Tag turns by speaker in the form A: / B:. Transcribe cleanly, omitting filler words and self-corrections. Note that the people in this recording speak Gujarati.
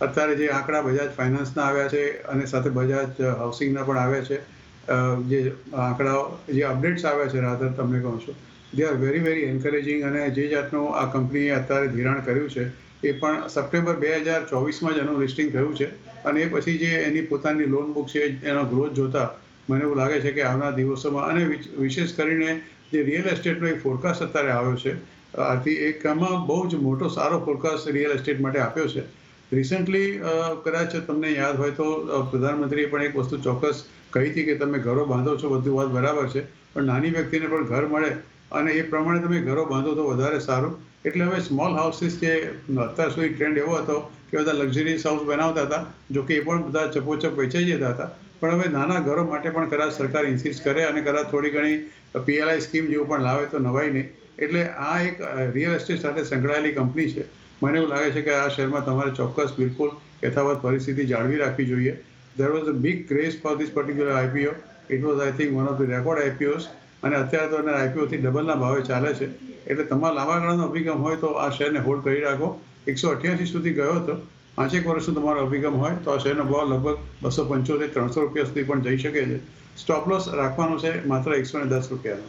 A: અત્યારે જે આંકડા બજાજ ફાઇનાન્સના આવ્યા છે અને સાથે બજાજ હાઉસિંગના પણ આવ્યા છે, જે આંકડાઓ જે અપડેટ્સ આવ્યા છે રાધર તમને કહું છું, they are very very encouraging. અને જે જાતનું આ કંપનીએ અત્યારે ધિરાણ કર્યું છે એ પણ સપ્ટેમ્બર 2024માં જ એનું લિસ્ટિંગ થયું છે. અને એ પછી જે એની પોતાની લોન બુક છે એનો ગ્રોથ જોતા મને એવું લાગે છે કે આવનાર દિવસોમાં, અને વિશેષ કરીને જે રિયલ એસ્ટેટનો એક ફોરકાસ્ટ અત્યારે આવ્યો છે, આથી એકમાં બહુ જ મોટો સારો ફોરકાસ્ટ રિયલ એસ્ટેટ માટે આપ્યો છે. રિસન્ટલી કદાચ તમને યાદ હોય તો પ્રધાનમંત્રીએ પણ એક વસ્તુ ચોક્કસ કહી હતી કે તમે ઘરો બાંધો છો, બધું વાત બરાબર છે, પણ નાની વ્યક્તિને પણ ઘર મળે અને એ પ્રમાણે તમે ઘરો બાંધો તો વધારે સારું. એટલે હવે સ્મોલ હાઉસીસ, જે અત્યાર સુધી ટ્રેન્ડ એવો હતો કે બધા લક્ઝરીઝ હાઉસ બનાવતા હતા, જો કે એ પણ બધા ચપોચપ વેચાઈ જતા હતા, પણ હવે નાના ઘરો માટે પણ કદાચ સરકાર ઇન્સિસ્ટ કરે અને કદાચ થોડી ઘણી પીએલઆઈ સ્કીમ જેવું પણ લાવે તો નવાઈ નહીં. એટલે આ એક રિયલ એસ્ટેટ સાથે સંકળાયેલી કંપની છે. મને એવું લાગે છે કે આ શહેરમાં તમારે ચોક્કસ બિલકુલ યથાવત પરિસ્થિતિ જાળવી રાખવી જોઈએ. There was a big craze for this particular IPO. It was, I think, one of the record IPOs. અને અત્યારે તો એના આઈપીઓથી ડબલના ભાવે ચાલે છે. એટલે તમારા લાંબા ગાળાનો અભિગમ હોય તો આ શેરને હોલ્ડ કરી રાખો. 188 સુધી ગયો હતો. 5 વર્ષનો તમારો અભિગમ હોય તો આ શેરનો ભાવ લગભગ 275-300 રૂપિયા સુધી પણ જઈ શકે છે. સ્ટોપ લોસ રાખવાનો છે માત્ર 110 રૂપિયાનો.